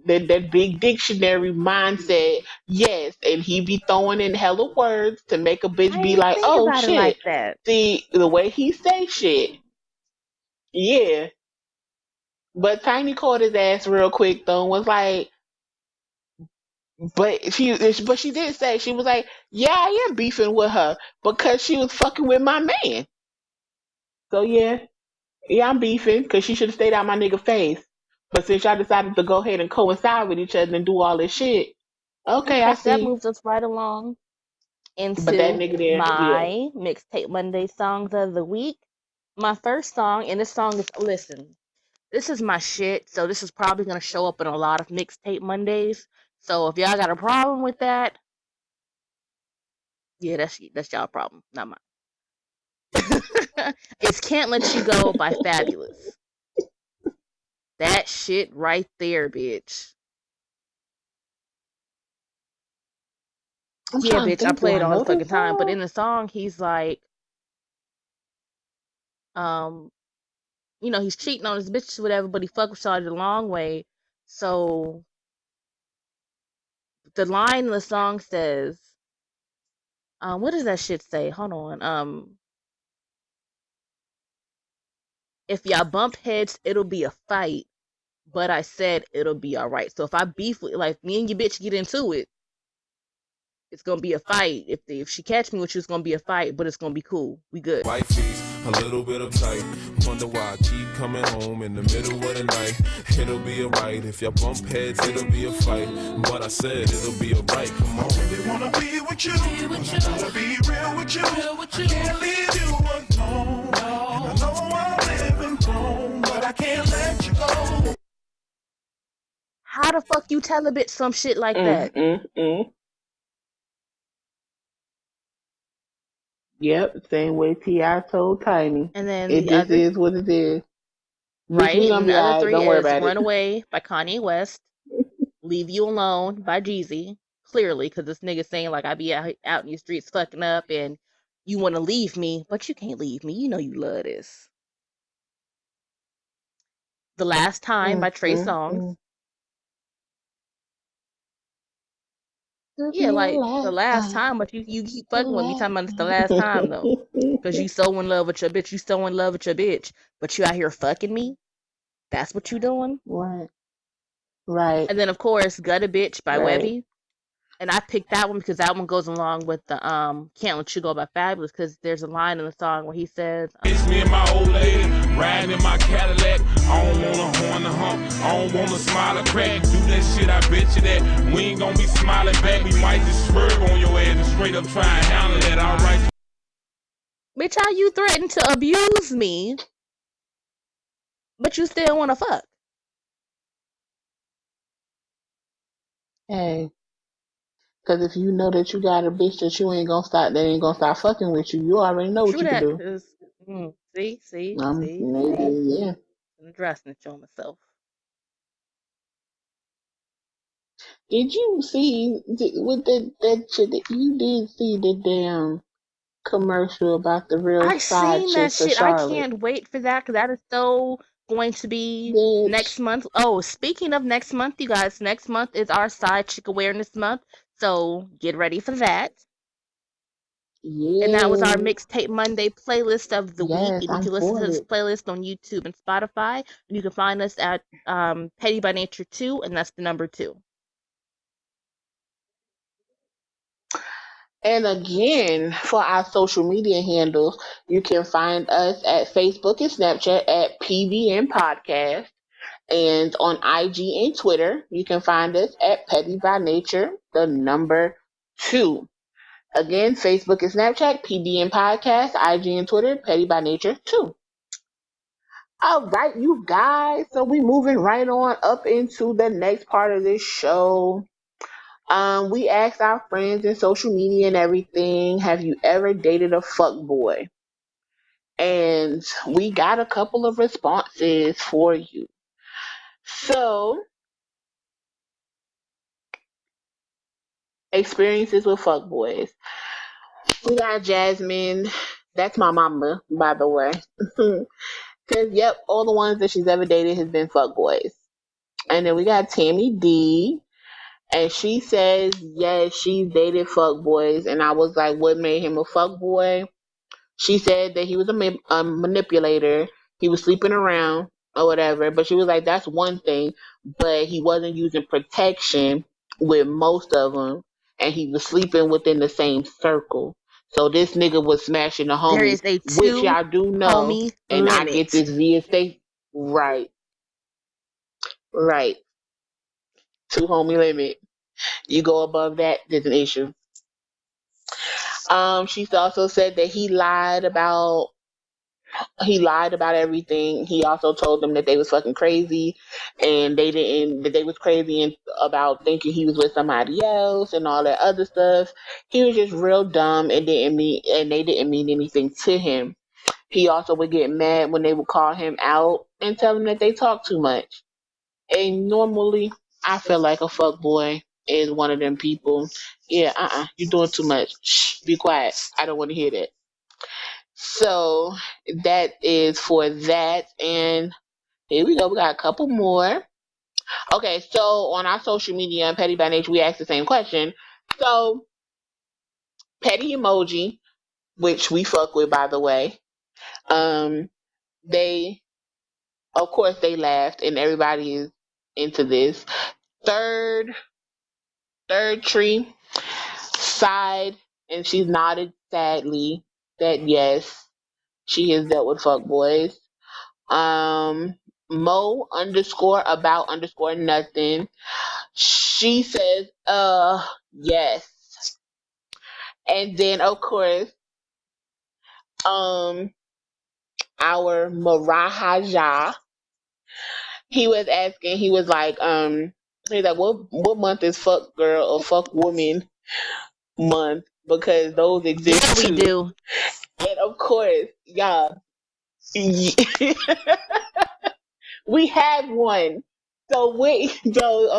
that big dictionary mindset. Yes, and he be throwing in hella words to make a bitch I be ain't like, think oh about it like shit. that. See the way he say shit. Yeah. But Tiny caught his ass real quick though and was like, but she did say she was like, yeah, I am beefing with her because she was fucking with my man. So yeah, yeah, I'm beefing because she should have stayed out my nigga face. But since y'all decided to go ahead and coincide with each other and do all this shit, okay, I Okay, so that see. moves us right along But that into nigga there, yeah. my mixtape Monday songs of the week. My first song, and this song is listen. This is my shit, so this is probably gonna show up in a lot of mixtape Mondays. So if y'all got a problem with that, yeah, that's y'all problem, not mine. It's "Can't Let You Go" by Fabulous. That shit right there, bitch. I'm Yeah, trying to bitch, I think, do play it I all the know fucking this time. But song? in the song, he's like, um, he's cheating on his bitches, or whatever. But he fuck with Shawty the long way. So the line in the song says, what does that shit say? Hold on. If y'all bump heads, it'll be a fight. But I said it'll be all right. So if I beef with, like, me and your bitch get into it, it's gonna be a fight. If she catch me with you, it's gonna be a fight, but it's gonna be cool. We good. White tees, a little bit uptight. Wonder why I keep coming home in the middle of the night. It'll be alright. If y'all bump heads, it'll be a fight. But I said it'll be alright. Come on. Really wanna be with you. Wanna be real with you. I can't leave you alone. And I know I'm living wrong, but I can't let you go. How the fuck you tell a bitch some shit like Mm, that? mm, mm. Yep, same way T.I. told Tiny. And then It the just other, is what it is. Bitch, we right? gonna And the be other alright. three Don't worry is about it. "Runaway" by Kanye West, "Leave You Alone" by Jeezy. Clearly, because this nigga saying like I be out in the streets fucking up, and you want to leave me, but you can't leave me. You know you love this. "The Last Time" Mm, by Trey mm, Songz. mm. Could Yeah, be a like the last lifetime. time, but you keep A fucking with me talking about it's the last time though. lifetime. Cause you so in love with your bitch, you so in love with your bitch, but you out here fucking me. That's what you doing. Right, right, And then of course, "Gutter Bitch" by right. Webby. And I picked that one because that one goes along with the "Can't Let You Go" by Fabulous, because there's a line in the song where he says, It's me and my old lady riding in my Cadillac. I don't want a horn to hump. I don't want to smile or crack. Do that shit, I bet you that. We ain't gonna be smiling back. We might just swerve on your ass and straight up try and handle that. Alright. "Bitch, how you threaten to abuse me, but you still want to fuck?" Hey, because if you know that you got a bitch that you ain't gonna stop, that ain't gonna stop fucking with you, you already know what True you can that, do. cause see, see, see, see, Maybe, yeah. I'm addressing it on myself. Did you see with that shit that you did see the damn commercial about the real I side seen that chick for shit. I Charlotte? can't wait for that because that is so going to be next Bitch, month. Oh, speaking of next month, you guys, next month is our Side Chick Awareness Month. So get ready for that. And that was our yeah, Mixtape Monday playlist of the week. yes, And you I'm can listen to for this it. playlist on YouTube and Spotify. You can find us at Petty by Nature 2, and that's the number 2. And again, for our social media handles, you can find us at Facebook and Snapchat at PVN Podcast. And on IG and Twitter, you can find us at Petty by Nature, the number 2. Again, Facebook and Snapchat, PBN Podcast, IG and Twitter, Petty by Nature 2. All right, you guys. So we moving right on up into the next part of this show. We asked our friends in social media and everything, have you ever dated a fuck boy? And we got a couple of responses for you. So, experiences with fuck boys. We got Jasmine. That's my mama, by the way. Cause yep, all the ones that she's ever dated has been fuck boys. And then we got Tammy D. And she says, yes, she's dated fuck boys. And I was like, what made him a fuck boy? She said that he was a manipulator. He was sleeping around or whatever. But she was like, that's one thing. But he wasn't using protection with most of them. And he was sleeping within the same circle. So this nigga was smashing the There homies, is a which two y'all do know. homie And I get limit. this via state. Right, right. Two homie limit. You go above that, there's an issue. She's also said that he lied about everything. He also told them that they was fucking crazy, and they didn't. That they was crazy and about thinking he was with somebody else and all that other stuff. He was just real dumb and they didn't mean anything to him. He also would get mad when they would call him out and tell him that they talk too much. And normally, I feel like a fuck boy is one of them people. Yeah, you're doing too much. Shh, be quiet. I don't want to hear that. So that is for that. And here we go. We got a couple more. Okay, so on our social media and Petty by Nature, we asked the same question. So Petty emoji, which we fuck with, by the way. Um, they, of course, they laughed, and everybody is into this. Third, third tree sighed, and she nodded sadly that yes, she has dealt with fuck boys. Um, Mo underscore about underscore nothing. She says, yes. And then of course, um, our Marahaja, he was like, he's like, what month is fuck girl or fuck woman month? Because those Yeah, exist we too. do. And of course, y'all, we have one. So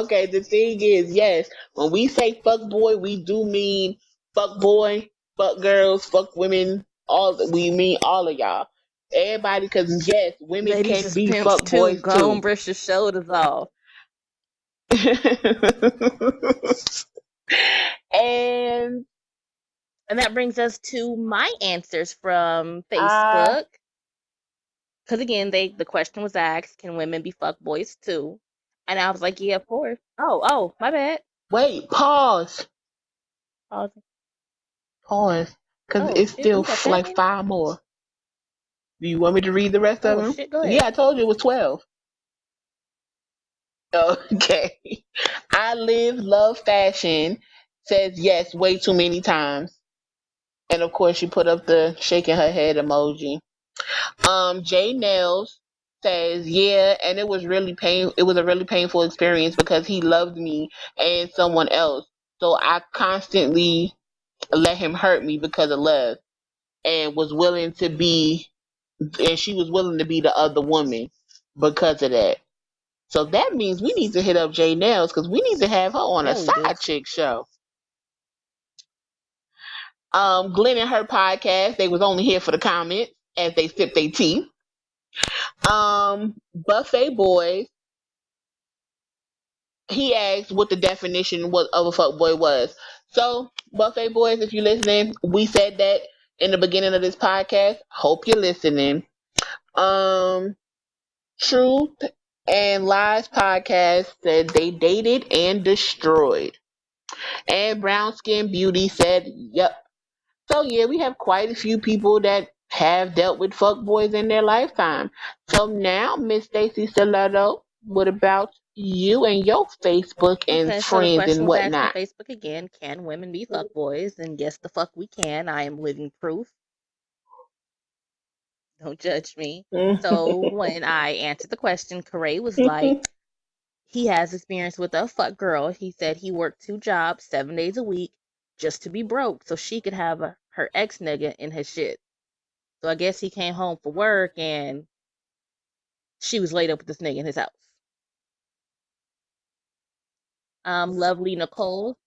okay, the thing is, yes, when we say fuck boy, we do mean fuck boy, fuck girls, fuck women, we mean all of y'all. Everybody, because yes, women Ladies can is be pimps fuck too. boys Go on, too. brush your shoulders off. And And that brings us to my answers from uh Facebook. Because again, the question was asked, can women be fuck boys too? And I was like, yeah, of course. Oh, my bad. wait, pause. Oh, Pause. Because oh it's shit, still we got that like many? five more. Do you want me to read the rest of Oh them? shit, go ahead. Yeah, I told you it was 12. Okay. I live, love fashion says yes way too many times. And of course, she put up the shaking her head emoji. Jay Nails says, yeah, and it was a really painful experience because he loved me and someone else. So I constantly let him hurt me because of love and she was willing to be the other woman because of that. So that means we need to hit up Jay Nails because we need to have her on a Yeah, we do. side chick show. Glenn and her podcast, they was only here for the comments as they sip their tea. Buffet Boys, he asked what the definition of a fuck boy was. So, Buffet Boys, if you're listening, we said that in the beginning of this podcast. Hope you're listening. Um, Truth and Lies podcast said they dated and destroyed. And Brown Skin Beauty said, yep. So yeah, we have quite a few people that have dealt with fuck boys in their lifetime. So now, Miss Stacie Stiletto, what about you and your Facebook and Okay, so the friends question and was asked on whatnot? Facebook again, can women be fuck boys? And yes, the fuck we can. I am living proof. Don't judge me. So Mhm. when I answered the question, Corey was like, he has experience with a fuck girl. He said he worked 2 jobs, 7 days a week, just to be broke, so she could have her ex nigga in his shit. So I guess he came home for work and she was laid up with this nigga in his house. Lovely Nicole.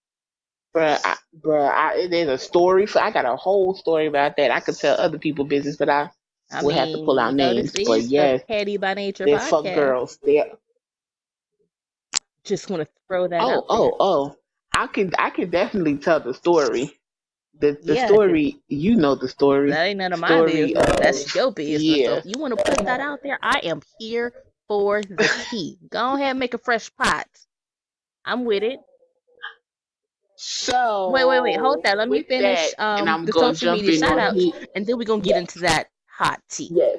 There's a story I got a whole story about that. I could tell other people business, but I I would have to mean, pull out names. this But is the yes, Petty by Nature they're fuck podcast. girls. They're Just want to throw that oh out there. oh oh. I can definitely tell the story. The Yeah, because story, you know the story. that ain't none of my Story business. of That's your business. So yeah. if you want to put that out there, I am here for the tea. Go ahead and make a fresh pot. I'm with it. Wait. Hold So that. Let me with finish that, and I'm the gonna social jump media in shout on outs, he. and then we're going to get Yes, into that hot tea. yes.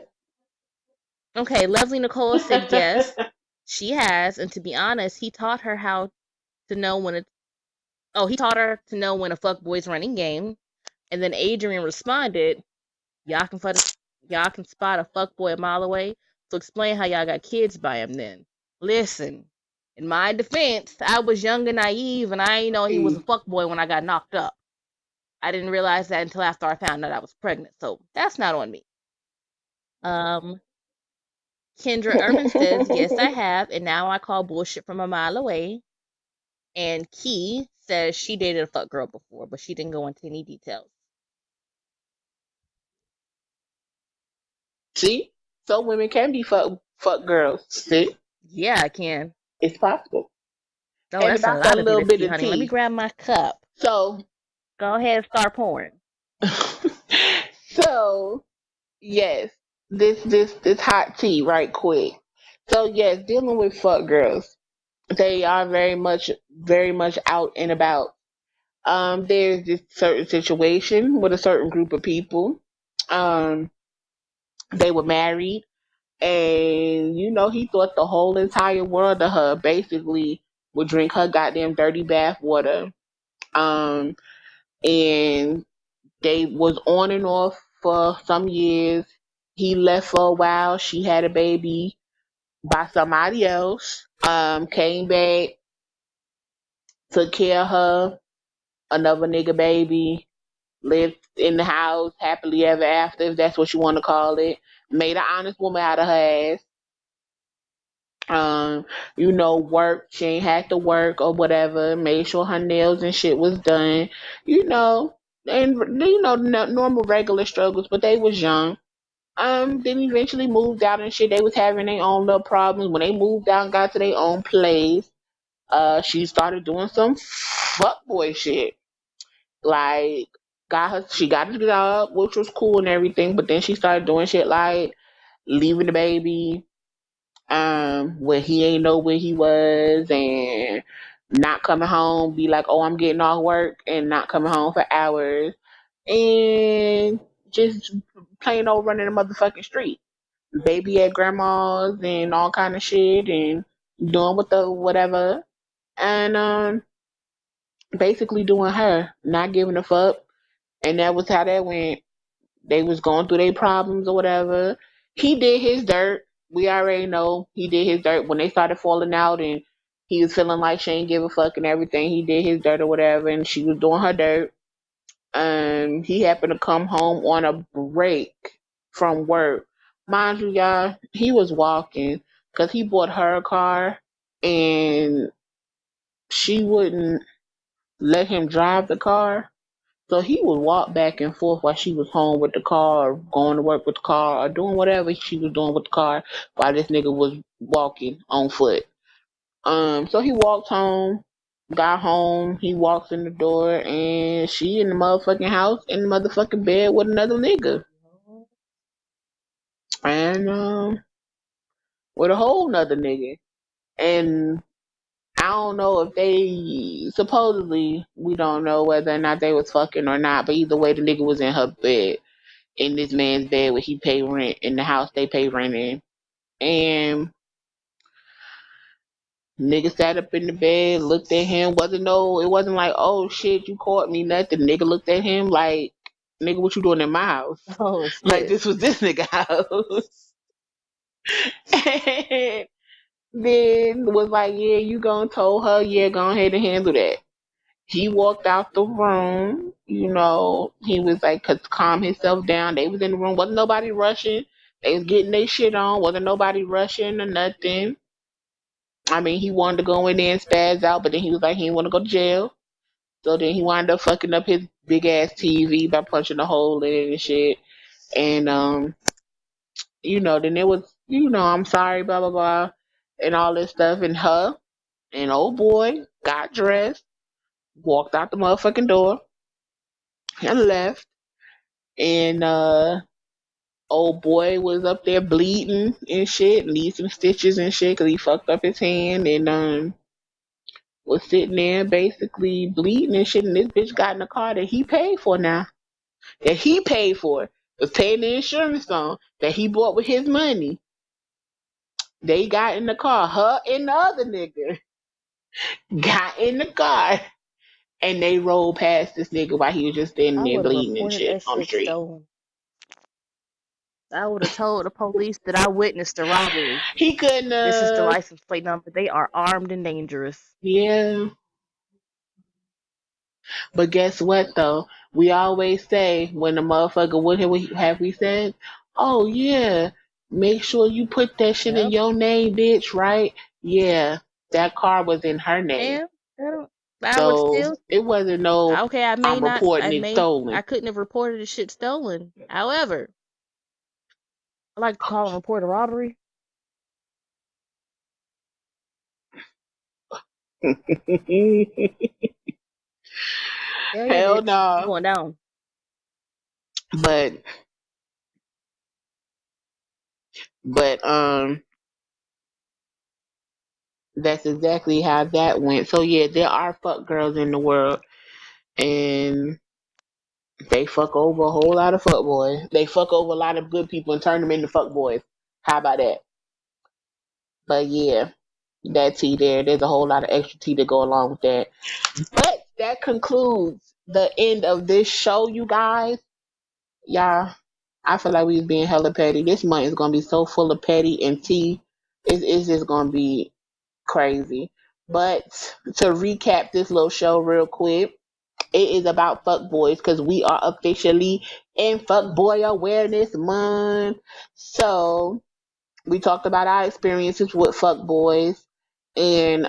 Okay, Lovely Nicole said yes, she has. And to be honest, he taught her how to know when it. Oh, he taught her to know when a fuckboy's running game. And then Adrian responded, y'all can, y'all can spot a fuckboy a mile away. So explain how y'all got kids by him then. Listen, in my defense, I was young and naive, and I ain't know he was a fuckboy when I got knocked up. I didn't realize that until after I found out I was pregnant. So that's not on me. Um, Kendra Erman says, yes, I have, and now I call bullshit from a mile away. And Key says she dated a fuck girl before, but she didn't go into any details. See, some women can be fuck girls. See, Yeah, I can. it's possible. Oh, And that's a about that lot of little bitter bit tea, of honey. Let me tea. grab my cup. So, Go ahead and start pouring. so yes, this hot tea right quick. So yes, dealing with fuck girls, they are very much out and about. There's this certain situation with a certain group of people. Um, they were married, and he thought the whole entire world of her. Basically, would drink her goddamn dirty bath water. Um, and they was on and off for some years. He left for a while. She had a baby by somebody else. Came back, took care of her, another nigga baby, lived in the house happily ever after, if that's what you want to call it. Made an honest woman out of her ass. Worked. She ain't had to work or whatever. Made sure her nails and shit was done. You know, and normal regular struggles, but they was young. Then eventually moved out and shit. They was having their own little problems. When they moved out and got to their own place, she started doing some fuckboy shit. Like, she got a job, which was cool and everything, but then she started doing shit like leaving the baby, where he ain't know where he was, and not coming home, be like, oh, I'm getting off work, and not coming home for hours, and just plain old running the motherfucking street. Baby at grandma's and all kind of shit, and doing what the whatever, and basically doing her, not giving a fuck, and that was how that went. They was going through their problems or whatever. He did his dirt. We already know he did his dirt when they started falling out, and he was feeling like she ain't give a fuck and everything. He did his dirt or whatever, and she was doing her dirt. He happened to come home on a break from work. Mind you, y'all, he was walking because he bought her a car, and she wouldn't let him drive the car. So he would walk back and forth while she was home with the car, or going to work with the car, or doing whatever she was doing with the car while this nigga was walking on foot. So he walked home, got home, he walks in the door, and she in the motherfucking house in the motherfucking bed with another nigga. And with a whole nother nigga. And I don't know if they supposedly, we don't know whether or not they was fucking or not, but either way the nigga was in her bed, in this man's bed where he pay rent in the house they pay rent in. And nigga sat up in the bed, looked at him, it wasn't like, oh shit, you caught me, nothing. Nigga looked at him like, nigga, what you doing in my house? Oh Like, shit. this was this nigga house. And then was like, yeah, you gonna told her, yeah, go ahead and handle that. He walked out the room, he was like, could calm himself down. They was in the room, wasn't nobody rushing. They was getting their shit on, wasn't nobody rushing or nothing. I mean, he wanted to go in there and spaz out, but then he was like, he didn't want to go to jail. So then he wound up fucking up his big ass TV by punching a hole in it and shit. And then it was, I'm sorry, blah blah blah, and all this stuff. And her and old boy got dressed, walked out the motherfucking door, and left. And old boy was up there bleeding and shit, need some stitches and shit because he fucked up his hand, and was sitting there basically bleeding and shit. And this bitch got in the car that he paid for now. That he paid for. Was paying the insurance on. That he bought with his money. They got in the car. Her and the other nigga got in the car. And they rolled past this nigga while he was just standing I there would have bleeding and reported shit that on the shit street. stolen. I would have told the police that I witnessed a robbery. He couldn't This is the license plate number. They are armed and dangerous. yeah. But guess what though? We always say when the motherfucker, what have we said? Oh yeah, make sure you put that shit in Yep. your name, bitch, right? Yeah, that car was in her name. And I would So still it wasn't no okay, I'm reporting it I stolen. couldn't have reported the shit stolen. However, I like to call and report a robbery. Hell yeah, Hell bitch. It's no. going down. But but that's exactly how that went. So yeah, there are fuck girls in the world, and they fuck over a whole lot of fuck boys. They fuck over a lot of good people and turn them into fuck boys. How about that? But yeah, that tea there. There's a whole lot of extra tea to go along with that. But that concludes the end of this show, you guys. Y'all, I feel like we was being hella petty. This month is gonna be so full of petty and tea. It's just gonna be crazy. But to recap this little show real quick, it is about fuck boys because we are officially in fuck boy awareness month. So we talked about our experiences with fuck boys, and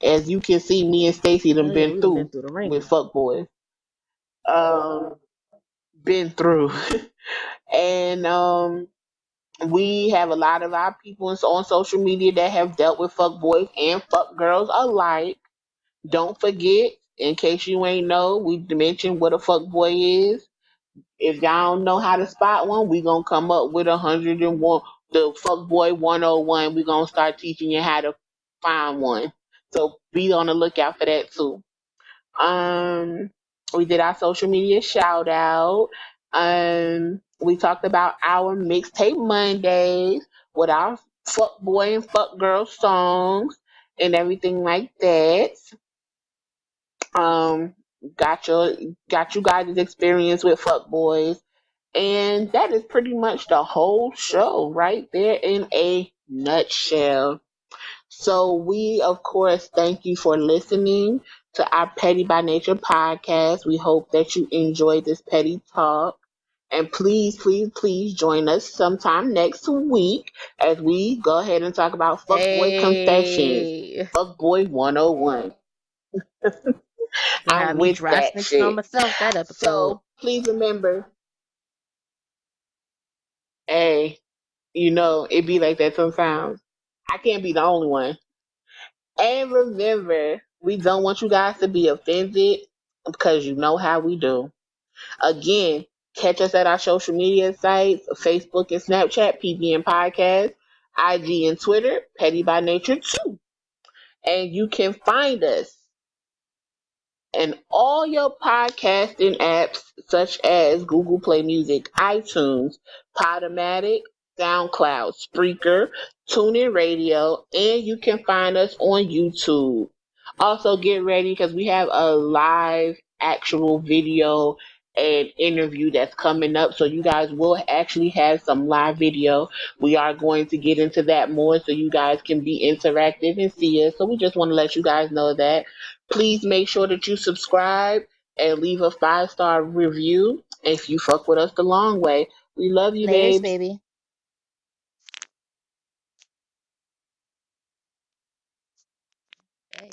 as you can see, me and Stacie done Hell yeah, been we done been through through the with ringer. fuck boys. Um, been through, and we have a lot of our people on social media that have dealt with fuck boys and fuck girls alike. Don't forget, in case you ain't know, we mentioned what a fuck boy is. If y'all don't know how to spot one, we gonna come up with 101, the fuck boy 101. We gonna start teaching you how to find one. So be on the lookout for that too. Um, we did our social media shout out. We talked about our mixtape Mondays with our fuck boy and fuck girl songs and everything like that. Um, got your got you guys' experience with fuck boys, and that is pretty much the whole show right there in a nutshell. So we, of course, thank you for listening to our Petty by Nature podcast. We hope that you enjoyed this petty talk. And please, please, please join us sometime next week as we go ahead and talk about Fuckboy Confessions, Hey, Fuckboy 101. gonna I'm have me with dry that snitching on shit. myself that episode. So please remember, hey, it be like that sometimes. I can't be the only one. And remember, we don't want you guys to be offended because you know how we do. Again, catch us at our social media sites, Facebook and Snapchat, PBN Podcast, IG and Twitter, Petty by Nature too. And you can find us in all your podcasting apps such as Google Play Music, iTunes, Podomatic, SoundCloud, Spreaker, TuneIn Radio, and you can find us on YouTube. Also, get ready because we have a live actual video and interview that's coming up. So you guys will actually have some live video. We are going to get into that more so you guys can be interactive and see us. So we just want to let you guys know that. Please make sure that you subscribe and leave a 5-star review if you fuck with us the long way. We love you, Laters, babes. baby. Hey.